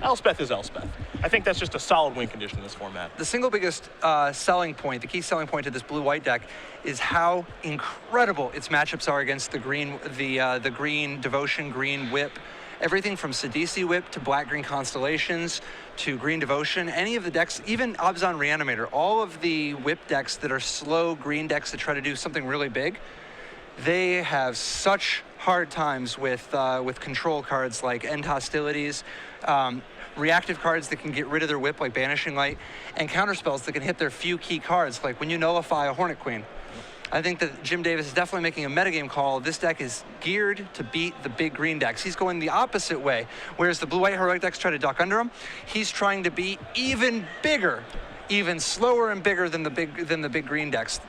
Elspeth is Elspeth. I think that's just a solid win condition in this format. The single biggest selling point, the key selling point to this blue-white deck is how incredible its matchups are against the green, the green Devotion, green Whip. Everything from Sidisi Whip to Black-Green Constellations to Green Devotion, any of the decks, even Abzan Reanimator, all of the Whip decks that are slow green decks that try to do something really big, they have such hard times with control cards like End Hostilities, reactive cards that can get rid of their Whip like Banishing Light, and counterspells that can hit their few key cards, like when you nullify a Hornet Queen. I think that Jim Davis is definitely making a metagame call. This deck is geared to beat the big green decks. He's going the opposite way. Whereas the blue-white heroic decks try to duck under him, he's trying to be even bigger, even slower and bigger than the big green decks.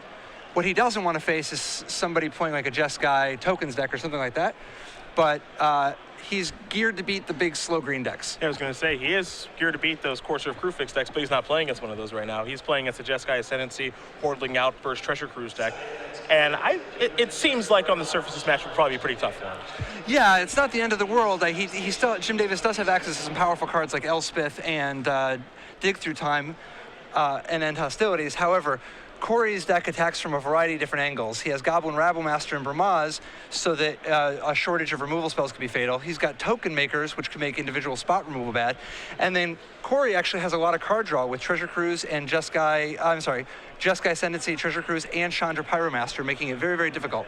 What he doesn't want to face is somebody playing like a Jeskai Tokens deck or something like that. But he's geared to beat the big slow green decks. Yeah, I was going to say, he is geared to beat those Courser of Crewfix decks, but he's not playing against one of those right now. He's playing against a Jeskai Ascendancy, Hordling Outburst, Treasure Cruise deck. And it seems like on the surface this match would probably be a pretty tough for him. Yeah, it's not the end of the world. Jim Davis does have access to some powerful cards like Elspeth and Dig Through Time and End Hostilities. However, Kory's deck attacks from a variety of different angles. He has Goblin Rabblemaster and Brahmaz, so that a shortage of removal spells can be fatal. He's got Token Makers, which can make individual spot removal bad. And then Kory actually has a lot of card draw with Treasure Cruise and Jeskai Ascendancy, Treasure Cruise, and Chandra Pyromaster, making it very, very difficult.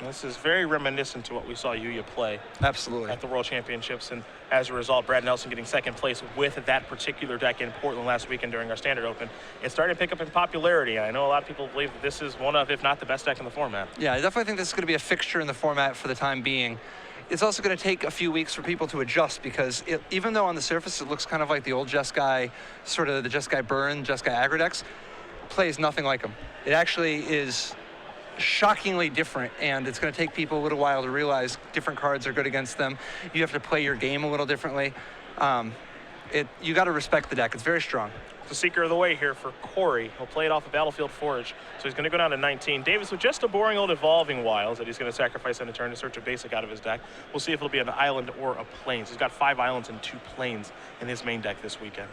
This is very reminiscent to what we saw Yuya play. Absolutely. At the World Championships, and as a result, Brad Nelson getting second place with that particular deck in Portland last weekend during our Standard Open. It's starting to pick up in popularity, and I know a lot of people believe that this is one of, if not the best deck in the format. Yeah, I definitely think this is going to be a fixture in the format for the time being. It's also going to take a few weeks for people to adjust, because even though on the surface it looks kind of like the old Jeskai, sort of the Jeskai Burn, Jeskai Aggro decks, plays nothing like them. It actually is shockingly different, and it's going to take people a little while to realize different cards are good against them. You have to play your game a little differently. You got to respect the deck. It's very strong. The Seeker of the Way here for Kory. He'll play it off of Battlefield Forge, so he's going to go down to 19. Davis with just a boring old Evolving Wilds that he's going to sacrifice in a turn to search a basic out of his deck. We'll see if it'll be an island or a plains. He's got 5 islands and 2 plains in his main deck this weekend.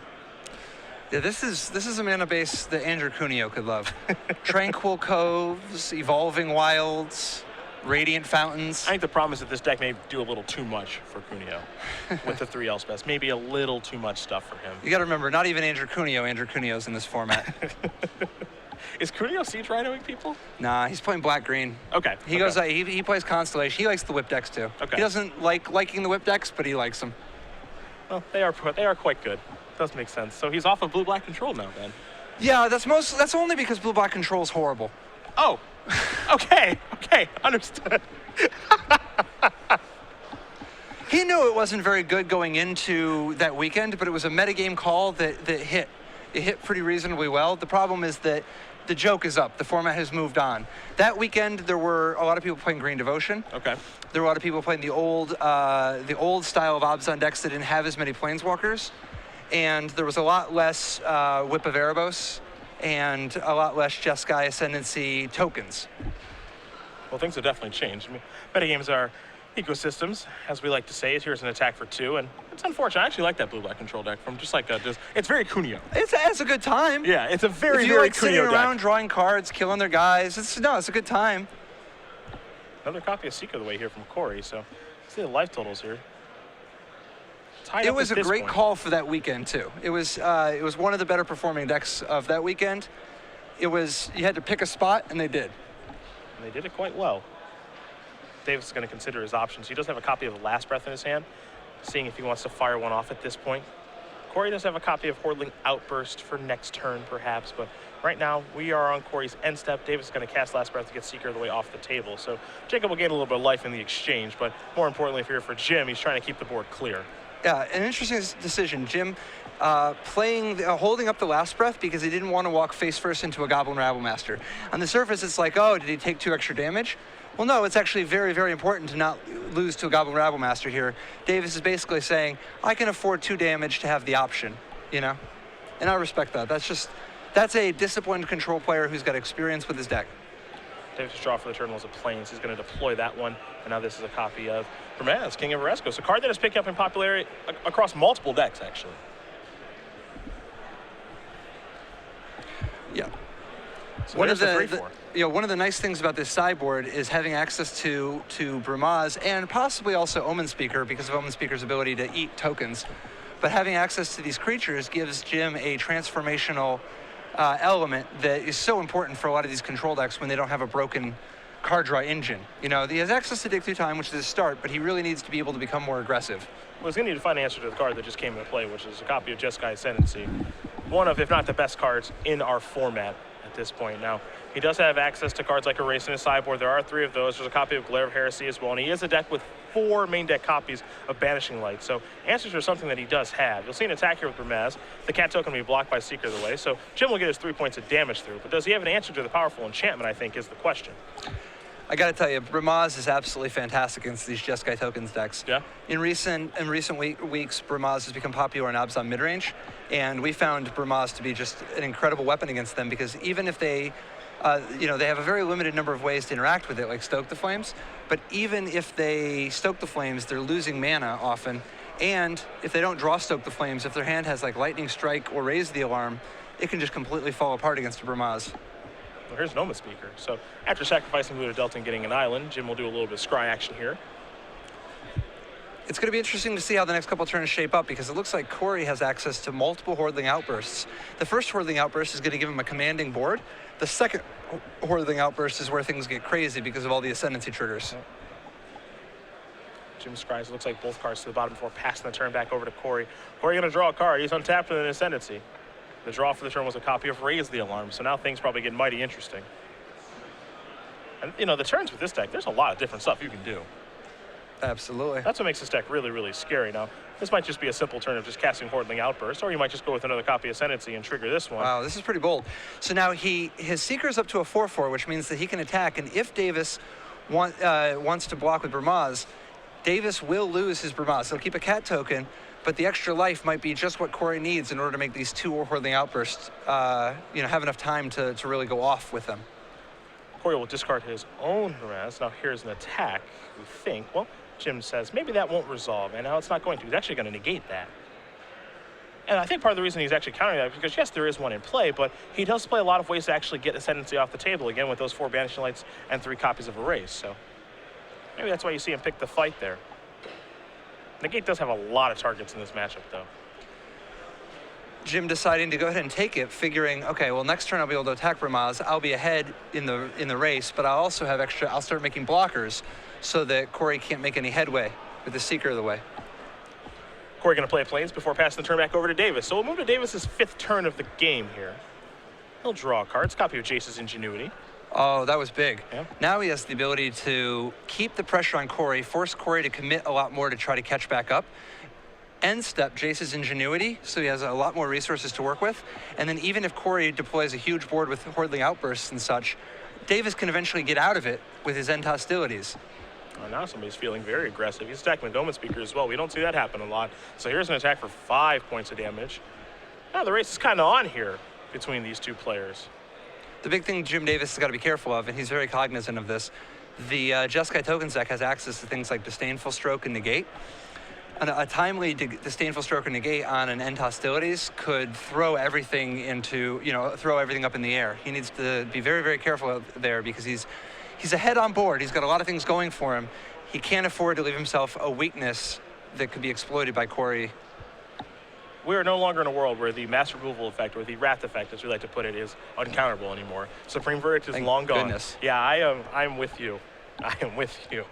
Yeah, this is a mana base that Andrew Cuneo could love. Tranquil Coves, Evolving Wilds, Radiant Fountains. I think the problem is that this deck may do a little too much for Cuneo with the 3 Elspeths. Maybe a little too much stuff for him. You got to remember, not even Andrew Cuneo's in this format. Is Cuneo siege rhinoing people? Nah, he's playing black-green. Okay. He plays Constellation. He likes the whip decks too. Okay. He doesn't like liking the whip decks, but he likes them. Well, they are quite good. Does make sense. So he's off of blue-black control now, then. Yeah, that's only because blue-black control is horrible. Oh, okay, understood. He knew it wasn't very good going into that weekend, but it was a metagame call that hit. It hit pretty reasonably well. The problem is that the joke is up. The format has moved on. That weekend, there were a lot of people playing Green Devotion. Okay. There were a lot of people playing the old style of Abzan decks that didn't have as many Planeswalkers. And there was a lot less Whip of Erebos and a lot less Jeskai Ascendancy tokens. Well, things have definitely changed. I mean, metagames are ecosystems, as we like to say. Here's an attack for 2, and it's unfortunate. I actually like that blue-black control deck from just like it's very Cuneo. It's a good time. Yeah, it's a very, if you very like Cuneo sitting deck. around drawing cards, killing their guys, it's a good time. Another copy of Seeker of the Way here from Kory, so see the life totals here. It was a great call for that weekend too. It was one of the better performing decks of that weekend. You had to pick a spot, and they did. And they did it quite well. Davis is going to consider his options. He does have a copy of Last Breath in his hand, seeing if he wants to fire one off at this point. Kory does have a copy of Hordling Outburst for next turn, perhaps, but right now we are on Kory's end step. Davis is going to cast Last Breath to get Seeker of the Way off the table. So Jacob will gain a little bit of life in the exchange, but more importantly, if you're for Jim, he's trying to keep the board clear. Yeah, an interesting decision. Jim holding up the Last Breath because he didn't want to walk face first into a Goblin Rabblemaster. On the surface, it's like, oh, did he take 2 extra damage? Well, no, it's actually very, very important to not lose to a Goblin Rabblemaster here. Davis is basically saying, I can afford 2 damage to have the option, you know? And I respect that. That's a disciplined control player who's got experience with his deck. Davis' draw for the turn was a Plains. He's going to deploy that one, and now this is a copy of Bramaz, King of Oreskos, a card that is picking up in popularity across multiple decks, actually. Yeah. So One of there's one of the nice things about this sideboard is having access to Bramaz and possibly also Omen Speaker because of Omen Speaker's ability to eat tokens. But having access to these creatures gives Jim a transformational element that is so important for a lot of these control decks when they don't have a broken card draw engine. You know, he has access to Dig Through Time, which is a start, but he really needs to be able to become more aggressive. Well, he's going to need to find an answer to the card that just came into play, which is a copy of Jeskai Ascendancy. One of, if not the best cards in our format at this point. Now, he does have access to cards like Erase in his sideboard. There are 3 of those. There's a copy of Glare of Heresy as well, and he is a deck with 4 main deck copies of Banishing Light. So answers are something that he does have. You'll see an attack here with Bramaz. The cat token will be blocked by Seeker of the Way, so Jim will get his 3 points of damage through. But does he have an answer to the powerful enchantment, I think, is the question. I got to tell you, Bramaz is absolutely fantastic against these Jeskai Tokens decks. Yeah. In recent weeks, Bramaz has become popular in Abzan midrange, and we found Bramaz to be just an incredible weapon against them because even if they, they have a very limited number of ways to interact with it, like Stoke the Flames, but even if they Stoke the Flames, they're losing mana often, and if they don't draw Stoke the Flames, if their hand has like Lightning Strike or Raise the Alarm, it can just completely fall apart against a Bramaz. Well, here's Noma Speaker. So after sacrificing Blue to Delta and getting an island, Jim will do a little bit of scry action here. It's going to be interesting to see how the next couple turns shape up because it looks like Kory has access to multiple Hordling Outbursts. The first Hordling Outburst is going to give him a commanding board. The second Hordling Outburst is where things get crazy because of all the Ascendancy triggers. Jim scries, looks like both cards to the bottom before passing the turn back over to Kory. Kory going to draw a card. He's untapped with an Ascendancy. The draw for the turn was a copy of Raise the Alarm, so now things probably get mighty interesting. And, the turns with this deck, there's a lot of different stuff you can do. Absolutely. That's what makes this deck really, really scary. Now, this might just be a simple turn of just casting Hordling Outburst, or you might just go with another copy of Ascendancy and trigger this one. Wow, this is pretty bold. So now his Seeker's up to a 4/4, which means that he can attack, and if Davis wants to block with Bramaz, Davis will lose his Bramaz. He'll keep a cat token, but the extra life might be just what Kory needs in order to make these 2 Hordling Outbursts, have enough time to really go off with them. Kory will discard his own Bramaz. Now here's an attack, we think. Well, Jim says maybe that won't resolve, and now it's not going to. He's actually going to negate that. And I think part of the reason he's actually countering that is because, yes, there is one in play, but he does play a lot of ways to actually get Ascendancy off the table, again, with those 4 Banishing Lights and 3 copies of Erase. So maybe that's why you see him pick the fight there. Negate does have a lot of targets in this matchup, though. Jim deciding to go ahead and take it, figuring, okay, well, next turn I'll be able to attack Bramaz. I'll be ahead in the race, but I'll also have extra. I'll start making blockers so that Kory can't make any headway with the Seeker of the Way. Kory going to play Plains before passing the turn back over to Davis. So we'll move to Davis's 5th turn of the game here. He'll draw a card. It's a copy of Jace's Ingenuity. Oh, that was big. Yeah. Now he has the ability to keep the pressure on Kory, force Kory to commit a lot more to try to catch back up. End step Jace's Ingenuity, so he has a lot more resources to work with. And then even if Kory deploys a huge board with Hordling Outbursts and such, Davis can eventually get out of it with his End Hostilities. Oh, now somebody's feeling very aggressive. He's attacking the Omen Speaker as well. We don't see that happen a lot. So here's an attack for 5 points of damage. Now the race is kind of on here between these 2 players. The big thing Jim Davis has got to be careful of, and he's very cognizant of this, the Jeskai Tokens deck has access to things like Disdainful Stroke and Negate. And a timely Disdainful Stroke or Negate on an End Hostilities could throw everything up in the air. He needs to be very, very careful there because he's ahead on board. He's got a lot of things going for him. He can't afford to leave himself a weakness that could be exploited by Kory. We are no longer in a world where the mass removal effect, or the wrath effect, as we like to put it, is uncounterable anymore. Supreme Verdict is long gone. Goodness. Yeah, I'm with you. I am with you.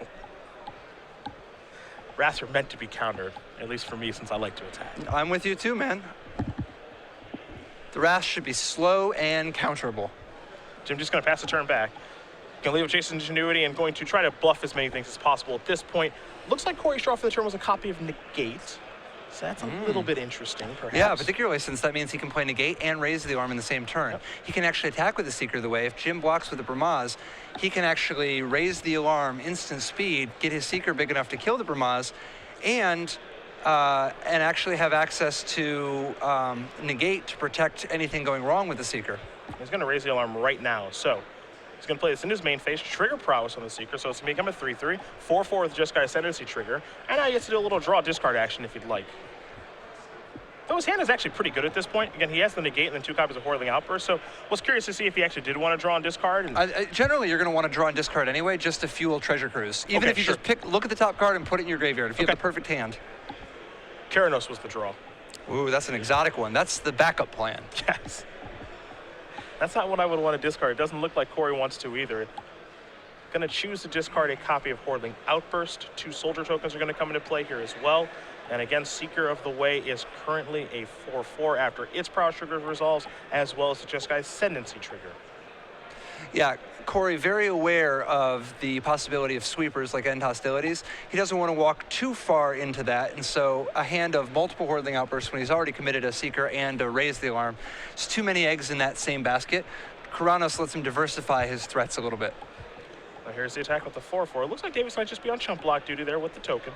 Wraths are meant to be countered, at least for me, since I like to attack. I'm with you too, man. The Wrath should be slow and counterable. Jim just going to pass the turn back. Going to leave with Jason's Ingenuity and going to try to bluff as many things as possible at this point. Looks like Kory's draw for the turn was a copy of Negate. So that's a little bit interesting, perhaps. Yeah, particularly since that means he can play Negate and Raise the Arm in the same turn. Yep. He can actually attack with the Seeker of the Way. If Jim blocks with the Bramaz, he can actually raise the alarm, instant speed, get his Seeker big enough to kill the Bramaz, and actually have access to Negate to protect anything going wrong with the Seeker. He's going to raise the alarm right now. So He's going to play this in his main phase, trigger Prowess on the Seeker, so it's going to become a 3-3, 4-4 with Jeskai Ascendancy trigger, and now he gets to do a little draw discard action if he'd like. Though his hand is actually pretty good at this point. Again, he has the negate and then 2 copies of Whirling Outburst, so was curious to see if he actually did want to draw and discard. And generally, you're going to want to draw and discard anyway, just to fuel Treasure Cruise. Even if you just look at the top card and put it in your graveyard, if you have the perfect hand. Keranos was the draw. Ooh, that's an exotic one. That's the backup plan. Yes. That's not what I would want to discard. It doesn't look like Kory wants to either. Going to choose to discard a copy of Whirling Outburst. 2 soldier tokens are going to come into play here as well. And again, Seeker of the Way is currently a 4-4 after its Prowess trigger resolves, as well as the Jeskai Ascendancy trigger. Yeah, Kory, very aware of the possibility of sweepers like End Hostilities. He doesn't want to walk too far into that, and so a hand of multiple Whirling Outbursts when he's already committed a Seeker and a Raise the Alarm. There's too many eggs in that same basket. Keranos lets him diversify his threats a little bit. Now here's the attack with the 4-4. It looks like Davis might just be on chump block duty there with the token.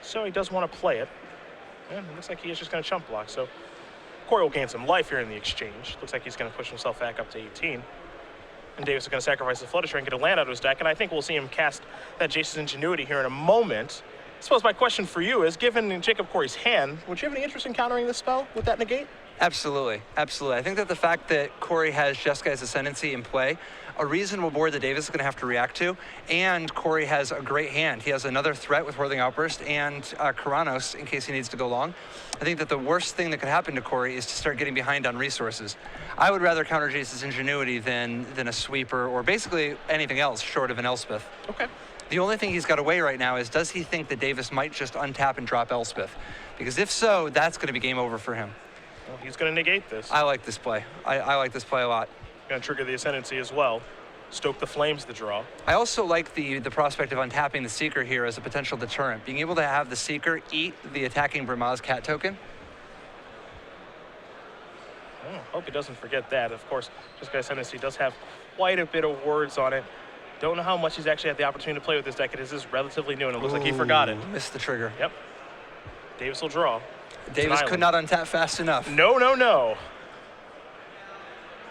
So he does want to play it. And it looks like he is just going to chump block. So Kory will gain some life here in the exchange. Looks like he's going to push himself back up to 18. And Davis is going to sacrifice the Flutter and get a land out of his deck. And I think we'll see him cast that Jace's Ingenuity here in a moment. I suppose my question for you is, given Jacob Kory's hand, would you have any interest in countering this spell with that negate? Absolutely, absolutely. I think that the fact that Kory has Jeskai's Ascendancy in play, a reasonable board that Davis is going to have to react to, and Kory has a great hand. He has another threat with Whirling Outburst and Keranos in case he needs to go long. I think that the worst thing that could happen to Kory is to start getting behind on resources. I would rather counter Jace's Ingenuity than a sweeper or basically anything else short of an Elspeth. Okay. The only thing he's got to weigh right now is, does he think that Davis might just untap and drop Elspeth? Because if so, that's going to be game over for him. Well, he's going to negate this. I like this play. I like this play a lot. Going to trigger the Ascendancy as well. Stoke the Flames the draw. I also like the prospect of untapping the Seeker here as a potential deterrent. Being able to have the Seeker eat the attacking Brimaz cat token. Oh, hope he doesn't forget that. Of course, Jeskai Ascendancy does have quite a bit of words on it. Don't know how much he's actually had the opportunity to play with this deck. It is relatively new, and it looks like he forgot it. Missed the trigger. Yep. Davis will draw. Davis could not untap fast enough. No.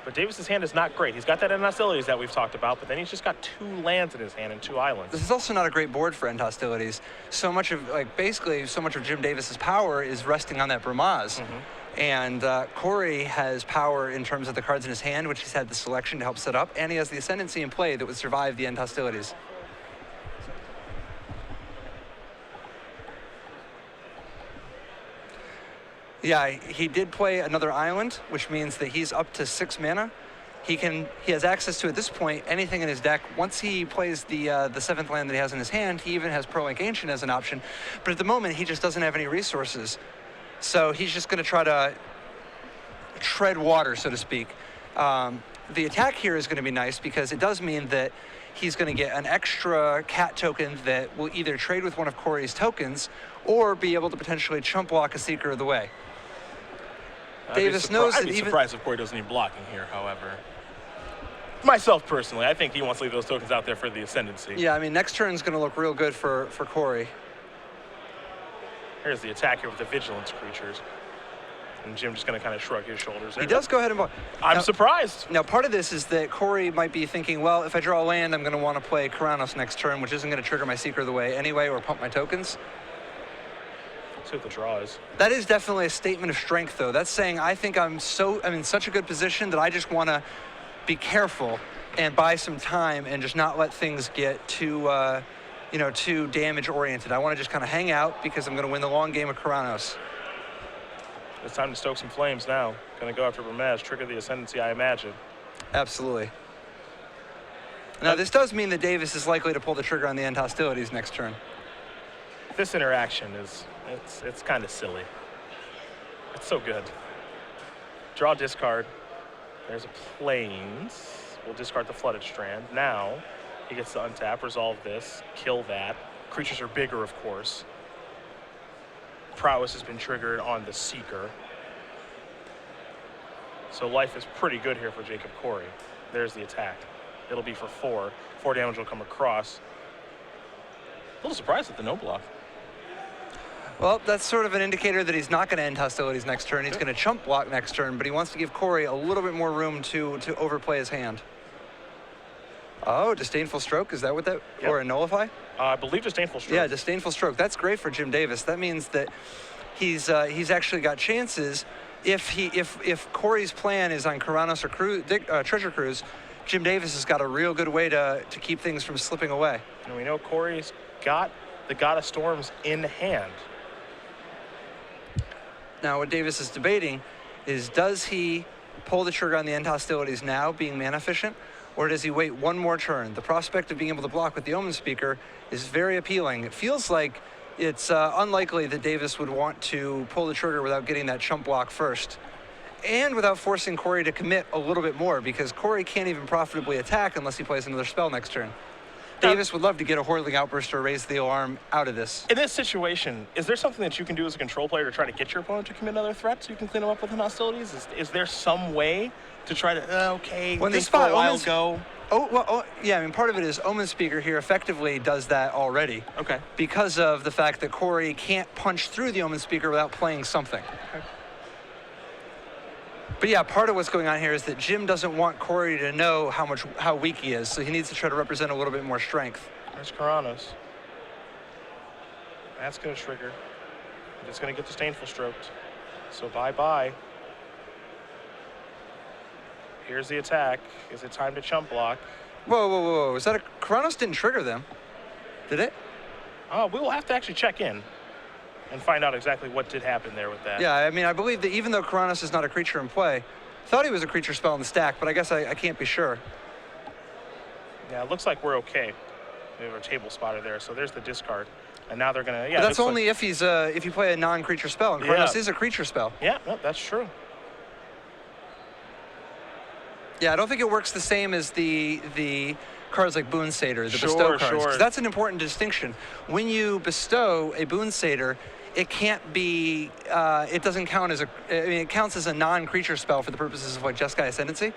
But Davis's hand is not great. He's got that End Hostilities that we've talked about, but then he's just got 2 lands in his hand and 2 islands. This is also not a great board for End Hostilities. So much of, basically, so much of Jim Davis's power is resting on that Brimaz. And Kory has power in terms of the cards in his hand, which he's had the selection to help set up, and he has the Ascendancy in play that would survive the End Hostilities. Yeah, he did play another island, which means that he's up to 6 mana. He has access to, at this point, anything in his deck. Once he plays the 7th land that he has in his hand, he even has Pro-Link Ancient as an option. But at the moment, he just doesn't have any resources. So he's just going to try to tread water, so to speak. The attack here is going to be nice because it does mean that he's going to get an extra cat token that will either trade with one of Kory's tokens or be able to potentially chump block a Seeker of the Way. Davis knows that I'd be surprised if Kory doesn't need blocking here, however. Myself, personally, I think he wants to leave those tokens out there for the Ascendancy. Yeah, I mean, next turn is going to look real good for Kory. Here's the attack here with the Vigilance creatures. And Jim just going to kind of shrug his shoulders. He does go ahead and block. I'm surprised. Now, part of this is that Kory might be thinking, well, if I draw a land, I'm going to want to play Keranos next turn, which isn't going to trigger my Seeker of the Way anyway or pump my tokens. See what the draw is. That is definitely a statement of strength, though. That's saying I think I'm in such a good position that I just want to be careful and buy some time and just not let things get too damage oriented. I want to just kind of hang out because I'm going to win the long game of Keranos. It's time to stoke some flames now. Going to go after Brimaz, trigger the Ascendancy, I imagine. Absolutely. Now, this does mean that Davis is likely to pull the trigger on the End Hostilities next turn. This interaction is, it's kind of silly. It's so good. Draw, discard. There's a Plains. We'll discard the Flooded Strand. Now, he gets to untap, resolve this, kill that. Creatures are bigger, of course. Prowess has been triggered on the Seeker. So life is pretty good here for Jacob Kory. There's the attack. It'll be for 4. 4 damage will come across. A little surprised at the no block. Well, that's sort of an indicator that he's not going to end hostilities next turn. He's going to chump block next turn, but he wants to give Kory a little bit more room to overplay his hand. Oh, Disdainful Stroke, is that what that, Yep. or a Nullify? I believe Disdainful Stroke. Yeah, Disdainful Stroke. That's great for Jim Davis. That means that he's actually got chances. If Kory's plan is on Karanos or Treasure Cruise, Jim Davis has got a real good way to keep things from slipping away. And we know Kory's got the God of Storms in hand. Now, what Davis is debating is, does he pull the trigger on the end hostilities now, being mana efficient, or does he wait one more turn? The prospect of being able to block with the Omen Speaker is very appealing. It feels like it's unlikely that Davis would want to pull the trigger without getting that chump block first, and without forcing Kory to commit a little bit more, because Kory can't even profitably attack unless he plays another spell next turn. Davis would love to get a Hordeling Outburst or Raise the Alarm out of this. In this situation, is there something that you can do as a control player to try to get your opponent to commit another threat so you can clean them up with hostilities? Is there some way to try to, okay, When think the spot for a while, Omen's- go? Yeah, I mean, part of it is Omen Speaker here effectively does that already. Okay. Because of the fact that Kory can't punch through the Omen Speaker without playing something. Okay. But yeah, part of what's going on here is that Jim doesn't want Kory to know how weak he is, so he needs to try to represent a little bit more strength. There's Karanos. That's going to trigger. It's going to get Disdainful Stroked. So bye-bye. Here's the attack. Is it time to chump block? Whoa. Is that a... Karanos didn't trigger them. Did it? We will have to actually check in and find out exactly what did happen there with that. Yeah, I mean, I believe that even though Karanos is not a creature in play, thought he was a creature spell in the stack, but I guess I can't be sure. Yeah, it looks like we're okay. We have our table spotter there, so there's the discard. And now they're going to, yeah. But that's only if you play a non-creature spell, and Karanos is a creature spell. Yeah, no, that's true. Yeah, I don't think it works the same as the cards like Boon Satyr, the bestow cards. Sure. 'Cause that's an important distinction. When you bestow a Boon Satyr, it can't be, it doesn't count as it counts as a non-creature spell for the purposes of what Jeskai Ascendancy.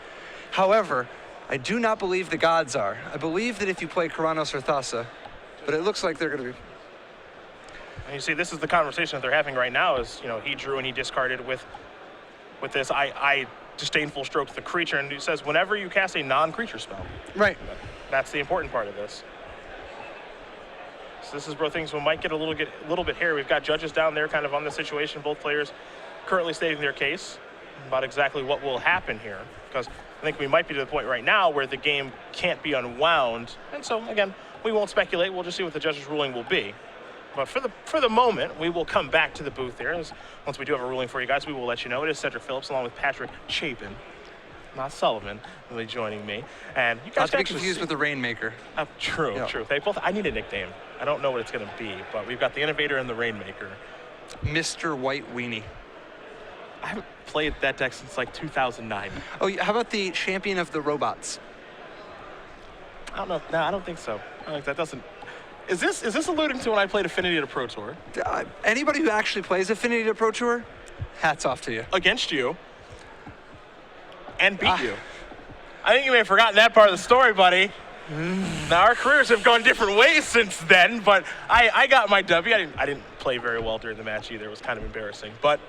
However, I do not believe the gods are. I believe that if you play Karanos or Thassa, but it looks like they're going to be. And you see, this is the conversation that they're having right now is, he drew and he discarded with this. I Disdainful Stroked the creature, and he says, whenever you cast a non-creature spell. Right. That's the important part of this. So this is where things might get a little bit hairy. We've got judges down there kind of on the situation, both players currently stating their case about exactly what will happen here. Because I think we might be to the point right now where the game can't be unwound. And so, again, we won't speculate. We'll just see what the judge's ruling will be. But for the moment, we will come back to the booth there. Once we do have a ruling for you guys, we will let you know. It is Cedric Phillips along with Patrick Chapin, not Sullivan, will be joining me. And you guys Not to be can confused with the Rainmaker. True. They both. I need a nickname. I don't know what it's going to be, but we've got the Innovator and the Rainmaker. Mr. White Weenie. I haven't played that deck since like 2009. Oh, how about the Champion of the Robots? I don't know. No, I don't think so. That doesn't. Is this alluding to when I played Affinity at a Pro Tour? Anybody who actually plays Affinity at a Pro Tour, hats off to you. Against you. And beat you. I think you may have forgotten that part of the story, buddy. Now, our careers have gone different ways since then, but I got my W. I didn't play very well during the match either. It was kind of embarrassing, but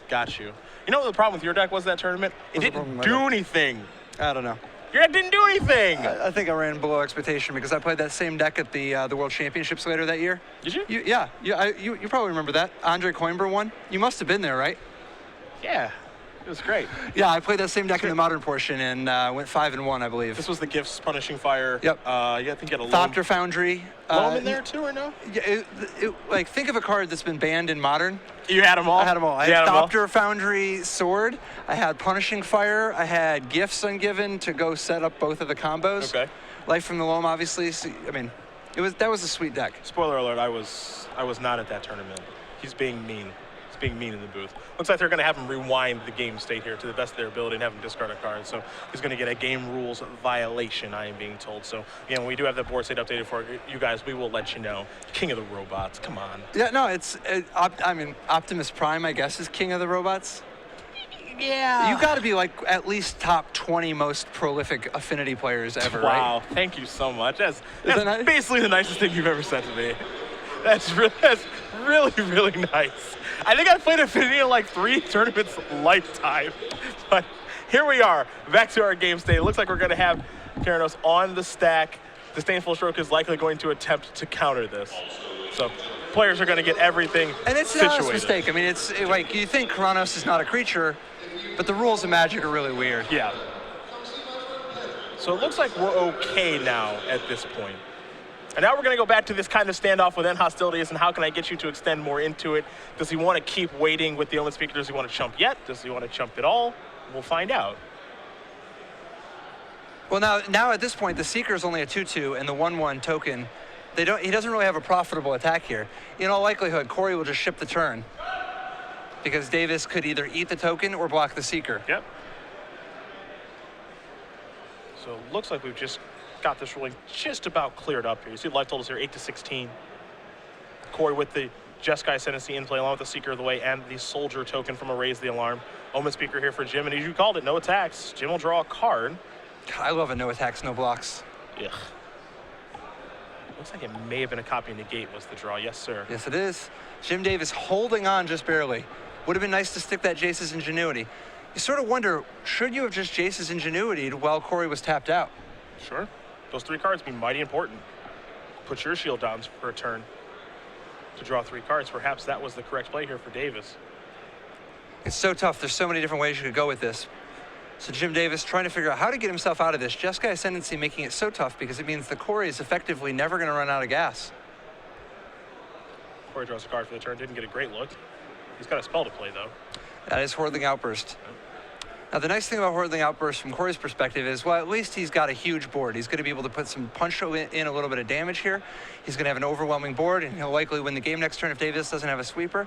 got you. You know what the problem with your deck was that tournament? It didn't do anything. I don't know. Your deck didn't do anything. I think I ran below expectation because I played that same deck at the World Championships later that year. Did you? You probably remember that. Andre Coimbra won. You must have been there, right? Yeah. It was great. Yeah, I played that same deck in the modern portion and went 5-1, I believe. This was the Gifts, Punishing Fire. Yep. I think you had a Thopter Foundry. Loam in there too, or no? Yeah, like think of a card that's been banned in modern. You had them all? I had them all. I had Thopter Foundry Sword. I had Punishing Fire. I had Gifts Ungiven to go set up both of the combos. Okay. Life from the Loam, obviously. So, I mean, that was a sweet deck. Spoiler alert, I was not at that tournament. He's being mean. Being mean in the booth. Looks like they're going to have him rewind the game state here to the best of their ability and have him discard a card. So he's going to get a game rules violation, I am being told. So, when we do have that board state updated for you guys, we will let you know. King of the Robots, come on. Yeah, no, Optimus Prime, I guess, is King of the Robots. Yeah. You got to be like at least top 20 most prolific Affinity players ever, right? Wow, thank you so much. That's nice? basically the nicest thing you've ever said to me. Really, really nice. I think I played Infinity in like 3 tournaments lifetime. But here we are, back to our game state. It looks like we're going to have Keranos on the stack. Disdainful Stroke is likely going to attempt to counter this. So players are going to get everything And it's situated. not a mistake. I mean, it's like you think Keranos is not a creature, but the rules of Magic are really weird. Yeah. So it looks like we're okay now at this point. And now we're going to go back to this kind of standoff with end hostilities and how can I get you to extend more into it? Does he want to keep waiting with the Omen Speaker? Does he want to chump yet? Does he want to chump at all? We'll find out. Well, now at this point, the Seeker is only a 2/2, and the 1/1 token, he doesn't really have a profitable attack here. In all likelihood, Kory will just ship the turn because Davis could either eat the token or block the Seeker. Yep. So it looks like we've just got this ruling just about cleared up here. You see life totals here, 8-16. Kory with the Jeskai Ascendancy in play along with the Seeker of the Way and the Soldier token from a Raise the Alarm. Omen Speaker here for Jim, and as you called it, no attacks. Jim will draw a card. I love a no attacks, no blocks. Ugh. Looks like it may have been a copy negate was the draw. Yes, sir. Yes, it is. Jim Davis holding on just barely. Would have been nice to stick that Jace's Ingenuity. You sort of wonder, should you have just Jace's Ingenuity while Kory was tapped out? Sure. Those 3 cards be mighty important. Put your shield down for a turn to draw 3 cards. Perhaps that was the correct play here for Davis. It's so tough. There's so many different ways you could go with this. So Jim Davis trying to figure out how to get himself out of this. Jeskai Ascendancy making it so tough because it means the Kory is effectively never going to run out of gas. Kory draws a card for the turn. Didn't get a great look. He's got a spell to play, though. That is Hordeling Outburst. Now, the nice thing about Hordeling Outburst from Kory's perspective is, well, at least he's got a huge board. He's going to be able to put some punch in a little bit of damage here. He's going to have an overwhelming board, and he'll likely win the game next turn if Davis doesn't have a sweeper.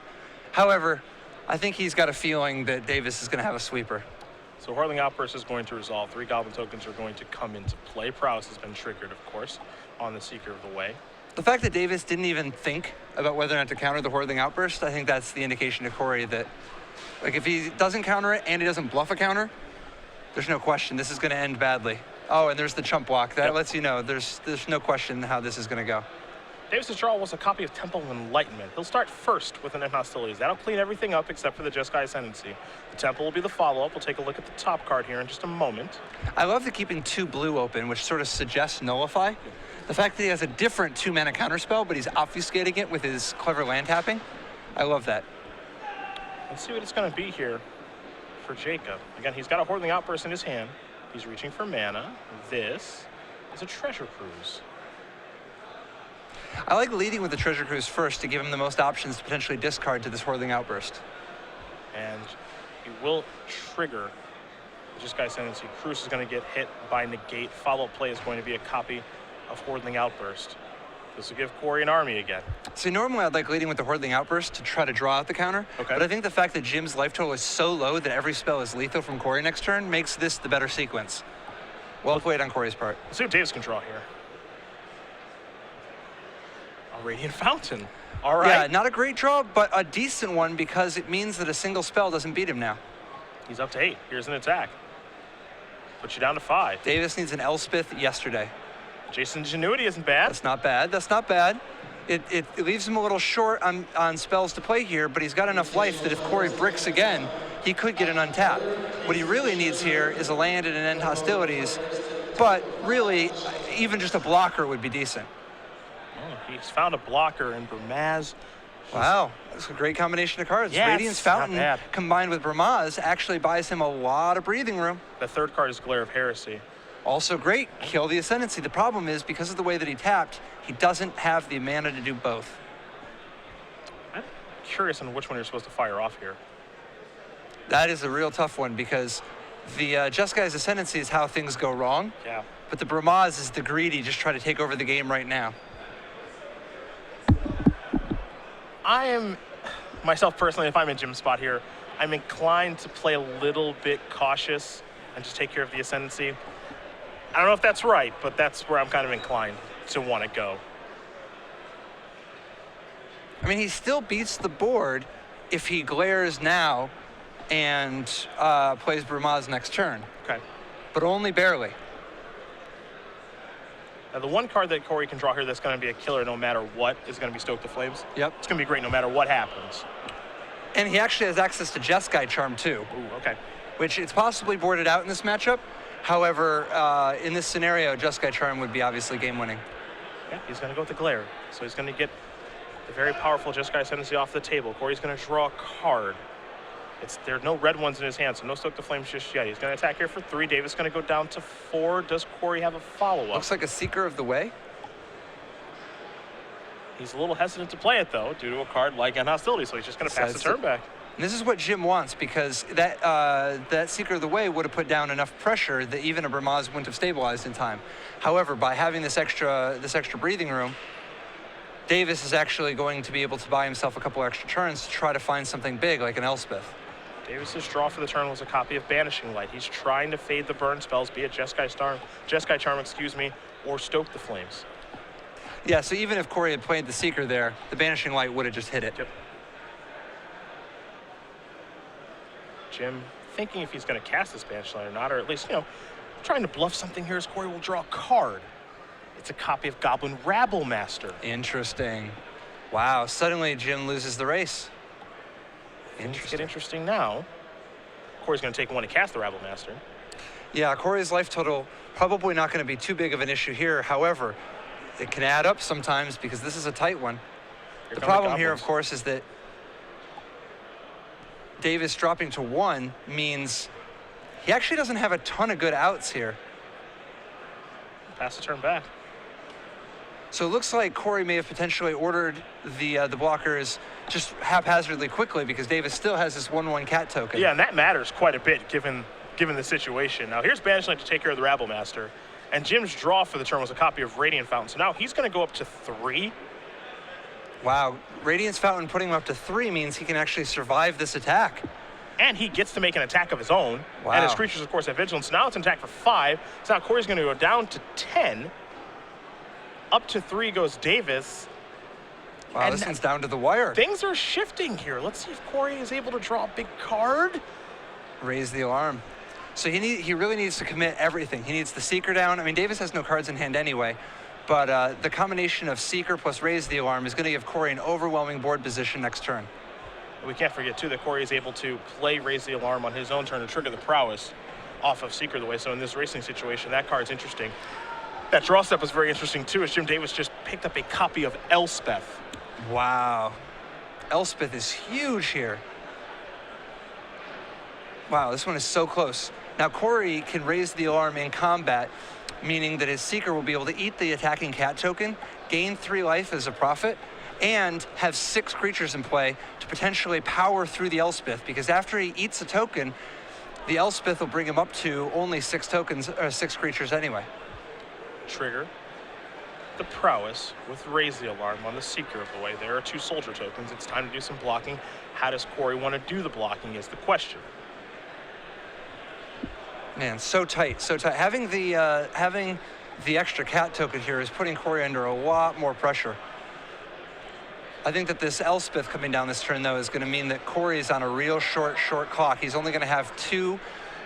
However, I think he's got a feeling that Davis is going to have a sweeper. So Hordeling Outburst is going to resolve. 3 Goblin tokens are going to come into play. Prowess has been triggered, of course, on the Seeker of the Way. The fact that Davis didn't even think about whether or not to counter the Hordeling Outburst, I think that's the indication to Kory that, like, if he doesn't counter it and he doesn't bluff a counter, there's no question this is going to end badly. Oh, and there's the chump block. That lets you know there's no question how this is going to go. Davis's draw was a copy of Temple of Enlightenment. He'll start first with an End Hostilities. That'll clean everything up except for the Jeskai Ascendancy. The Temple will be the follow-up. We'll take a look at the top card here in just a moment. I love the keeping 2 blue open, which sort of suggests Nullify. The fact that he has a different 2-mana counterspell, but he's obfuscating it with his clever land tapping. I love that. Let's see what it's going to be here for Jacob. Again, he's got a Hordeling Outburst in his hand. He's reaching for mana. This is a Treasure Cruise. I like leading with the Treasure Cruise first to give him the most options to potentially discard to this Hordeling Outburst. And he will trigger the Jeskai Ascendancy. Cruise is going to get hit by negate. Follow-up play is going to be a copy of Hordeling Outburst. This will give Kory an army again. See, normally I'd like leading with the Hordeling Outburst to try to draw out the counter. Okay. But I think the fact that Jim's life total is so low that every spell is lethal from Kory next turn makes this the better sequence. Well played on Kory's part. Let's see what Davis can draw here. A Radiant Fountain. All right. Yeah, not a great draw, but a decent one because it means that a single spell doesn't beat him now. He's up to 8. Here's an attack. Put you down to 5. Davis needs an Elspeth yesterday. Jason's Ingenuity isn't bad. That's not bad. That's not bad. It leaves him a little short on spells to play here, but he's got enough life that if Kory bricks again, he could get an untap. What he really needs here is a land and an end hostilities, but really, even just a blocker would be decent. Oh, he's found a blocker in Burmaz. Wow, that's a great combination of cards. Yeah, Radiance it's not Fountain bad. combined with Burmaz actually buys him a lot of breathing room. The third card is Glare of Heresy. Also great, kill the Ascendancy. The problem is, because of the way that he tapped, he doesn't have the mana to do both. I'm curious on which one you're supposed to fire off here. That is a real tough one because the Jeskai's Ascendancy is how things go wrong, Yeah. but the Burmaz is the greedy, just try to take over the game right now. I am, myself personally, if I'm in Jim's spot here, I'm inclined to play a little bit cautious and just take care of the Ascendancy. I don't know if that's right, but that's where I'm kind of inclined to want to go. I mean, he still beats the board if he glares now and plays Burmaz next turn, Okay. but only barely. Now, the one card that Kory can draw here that's going to be a killer no matter what is going to be Stoke the Flames. Yep. It's going to be great no matter what happens. And he actually has access to Jeskai Charm too. Ooh, okay. Which it's possibly boarded out in this matchup. However, in this scenario, Jeskai Charm would be obviously game-winning. Yeah, he's going to go with the Glare. So he's going to get the very powerful Jeskai Ascendancy off the table. Kory's going to draw a card. There are no red ones in his hand, so no Stoke the Flames just yet. He's going to attack here for 3. Davis going to go down to 4. Does Kory have a follow-up? Looks like a Seeker of the Way. He's a little hesitant to play it, though, due to a card like End Hostility, so he's just going to pass the turn back. And this is what Jim wants, because that Seeker of the Way would have put down enough pressure that even a Bramaz wouldn't have stabilized in time. However, by having this extra breathing room, Davis is actually going to be able to buy himself a couple extra turns to try to find something big like an Elspeth. Davis's draw for the turn was a copy of Banishing Light. He's trying to fade the burn spells, be it Jeskai Charm, or Stoke the Flames. Yeah, so even if Kory had played the Seeker there, the Banishing Light would have just hit it. Yep. Jim thinking if he's going to cast this Banishing Light or not, or at least, trying to bluff something here as Kory will draw a card. It's a copy of Goblin Rabble Master. Interesting. Wow, suddenly Jim loses the race. Things get interesting now. Kory's going to take 1 to cast the Rabble Master. Yeah, Kory's life total probably not going to be too big of an issue here. However, it can add up sometimes because this is a tight one. The problem here, of course, is that Davis dropping to 1 means he actually doesn't have a ton of good outs here. Pass the turn back. So it looks like Kory may have potentially ordered the blockers just haphazardly quickly because Davis still has this 1/1 cat token. Yeah, and that matters quite a bit given the situation. Now here's Banishing Light to take care of the Rabble Master, and Jim's draw for the turn was a copy of Radiant Fountain. So now he's going to go up to 3. Wow, Radiance Fountain putting him up to 3 means he can actually survive this attack. And he gets to make an attack of his own. Wow. And his creatures, of course, have Vigilance. Now it's an attack for 5. So now Kory's going to go down to 10. Up to 3 goes Davis. Wow, and this one's down to the wire. Things are shifting here. Let's see if Kory is able to draw a big card. Raise the alarm. So he really needs to commit everything. He needs the Seeker down. I mean, Davis has no cards in hand anyway, but the combination of Seeker plus Raise the Alarm is going to give Kory an overwhelming board position next turn. We can't forget, too, that Kory is able to play Raise the Alarm on his own turn to trigger the Prowess off of Seeker the Way. So in this racing situation, that card's interesting. That draw step was very interesting, too, as Jim Davis just picked up a copy of Elspeth. Wow. Elspeth is huge here. Wow, this one is so close. Now, Kory can Raise the Alarm in combat, meaning that his Seeker will be able to eat the attacking cat token, gain 3 life as a profit, and have 6 creatures in play to potentially power through the Elspeth, because after he eats a token, the Elspeth will bring him up to only 6 tokens, or 6 creatures anyway. Trigger the Prowess with Raise the Alarm on the Seeker of the Way. There are 2 soldier tokens. It's time to do some blocking. How does Kory want to do the blocking is the question. Man, so tight, so tight. Having the extra cat token here is putting Kory under a lot more pressure. I think that this Elspeth coming down this turn, though, is going to mean that Kory is on a real short clock. He's only going to have 2,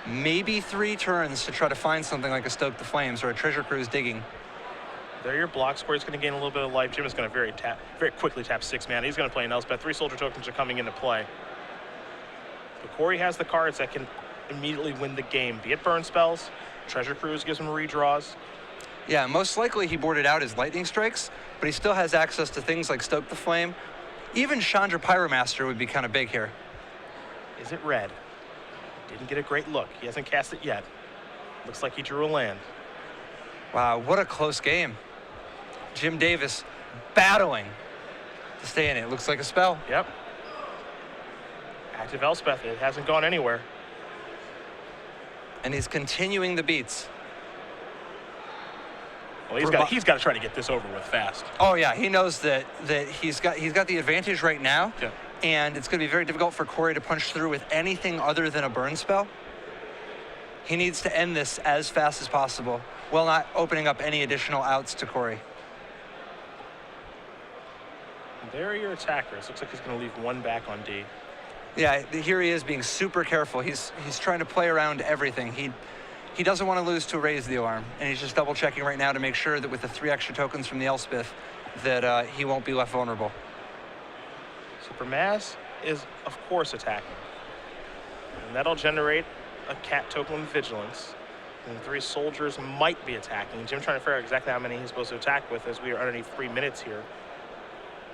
maybe 3 turns to try to find something like a Stoke the Flames or a Treasure Cruise digging. There are your blocks. Kory's going to gain a little bit of life. Jim is going to very quickly tap 6 mana. He's going to play an Elspeth. 3 soldier tokens are coming into play. But Kory has the cards that can immediately win the game, be it burn spells. Treasure Cruise gives him redraws. Yeah, most likely he boarded out his Lightning Strikes, but he still has access to things like Stoke the Flame. Even Chandra Pyromaster would be kind of big here. Is it red? Didn't get a great look. He hasn't cast it yet. Looks like he drew a land. Wow, what a close game. Jim Davis battling to stay in it. Looks like a spell. Yep. Active Elspeth. It hasn't gone anywhere. And he's continuing the beats. Well, he's got to try to get this over with fast. Oh yeah, he knows that he's got the advantage right now, yeah. And it's going to be very difficult for Kory to punch through with anything other than a burn spell. He needs to end this as fast as possible, while not opening up any additional outs to Kory. There are your attackers. Looks like he's going to leave 1 back on D. Yeah, here he is being super careful. He's trying to play around everything. He doesn't want to lose to raise the alarm, and he's just double checking right now to make sure that with the 3 extra tokens from the Elspeth that he won't be left vulnerable. So Bramaz is, of course, attacking. And that'll generate a cat token with Vigilance. And 3 soldiers might be attacking. Jim trying to figure out exactly how many he's supposed to attack with as we are underneath 3 minutes here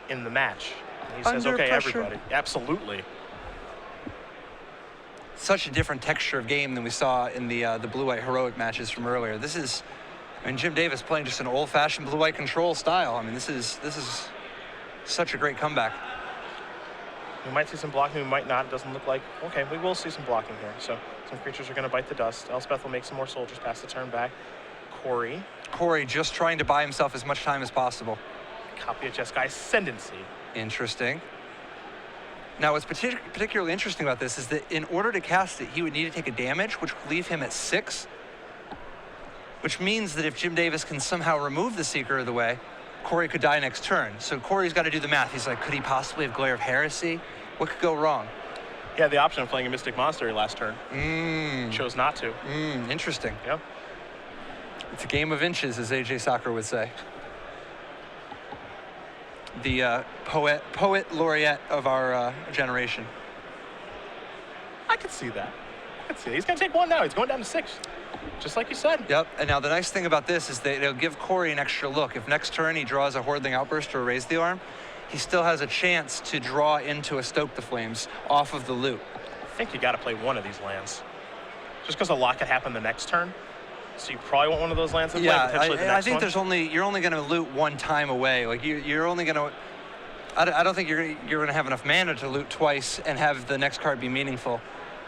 in the match. And he says, Under okay, pressure. everybody. Absolutely. Such a different texture of game than we saw in the blue-white heroic matches from earlier. This is, I mean, Jim Davis playing just an old-fashioned blue-white control style. I mean, this is such a great comeback. We might see some blocking, we might not. It doesn't look like. Okay, we will see some blocking here. So some creatures are going to bite the dust. Elspeth will make some more soldiers pass the turn back. Kory. Kory just trying to buy himself as much time as possible. Copy of Jeskai Ascendancy. Interesting. Now, what's particularly interesting about this is that in order to cast it, he would need to take a damage, which would leave him at 6. Which means that if Jim Davis can somehow remove the Seeker of the Way, Kory could die next turn. So Kory's got to do the math. He's like, could he possibly have Glare of Heresy? What could go wrong? He had the option of playing a Mystic Monster last turn. Chose not to. Interesting. Yeah. It's a game of inches, as AJ Soccer would say. The poet laureate of our generation. I could see that. I could see that. He's going to take 1 now. He's going down to 6. Just like you said. Yep, and now the nice thing about this is that it'll give Kory an extra look. If next turn he draws a Hordling Outburst or Raise the Arm, he still has a chance to draw into a Stoke the Flames off of the loot. I think you got to play one of these lands. Just because a lot could happen the next turn. So you probably want one of those lands to play, potentially the next I think one. there's you're only going to loot 1 time away. Like you're only going to. I don't think you're going to have enough mana to loot twice and have the next card be meaningful.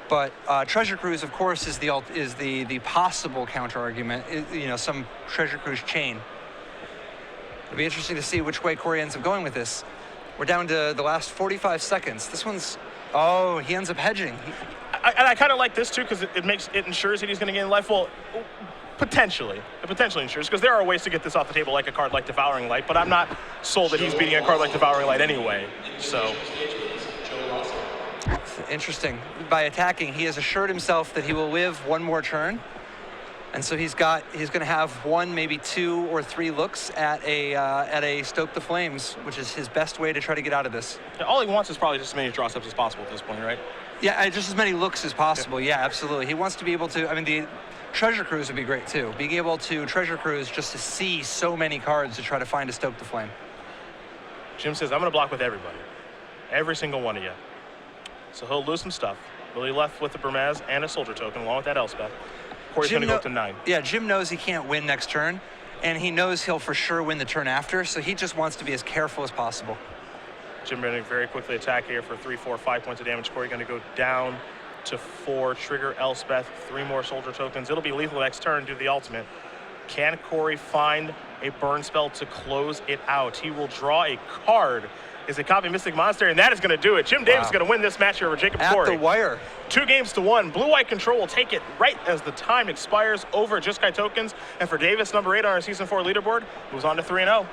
But Treasure Cruise, of course, is the possible counter argument. You know, some Treasure Cruise chain. It'll be interesting to see which way Kory ends up going with this. We're down to the last 45 seconds. This one's, oh, he ends up hedging. I kind of like this too because it ensures that he's going to gain life. Well, potentially, it potentially ensures because there are ways to get this off the table, like a card like Devouring Light. But I'm not sold that he's beating a card like Devouring Light anyway. So. Interesting. By attacking, he has assured himself that he will live 1 more turn, and so he's going to have 1, maybe 2 or 3 looks at a Stoke the Flames, which is his best way to try to get out of this. Yeah, all he wants is probably just as many draw steps as possible at this point, right? Yeah, just as many looks as possible. Yeah, absolutely. He wants to be able to. I mean, the Treasure Cruise would be great too. Being able to Treasure Cruise just to see so many cards to try to find a Stoke the Flame. Jim says, I'm going to block with everybody. Every single one of you. So he'll lose some stuff. Will he left with the Bramaz and a soldier token along with that Elspeth. Kory's going to go up to 9. Yeah, Jim knows he can't win next turn, and he knows he'll for sure win the turn after, so he just wants to be as careful as possible. Jim going to very quickly attack here for 3, 4, 5 points of damage. Kory going to go down to 4. Trigger Elspeth, 3 more soldier tokens. It'll be lethal next turn due to the ultimate. Can Kory find a burn spell to close it out? He will draw a card. Is a copy of Mystic Monster, and that is going to do it. Jim Davis is going to win this match here over Jacob Kory. At the wire. 2 games to 1. Blue-White Control will take it right as the time expires over Jeskai tokens. And for Davis, number 8 on our Season 4 leaderboard, moves on to 3-0.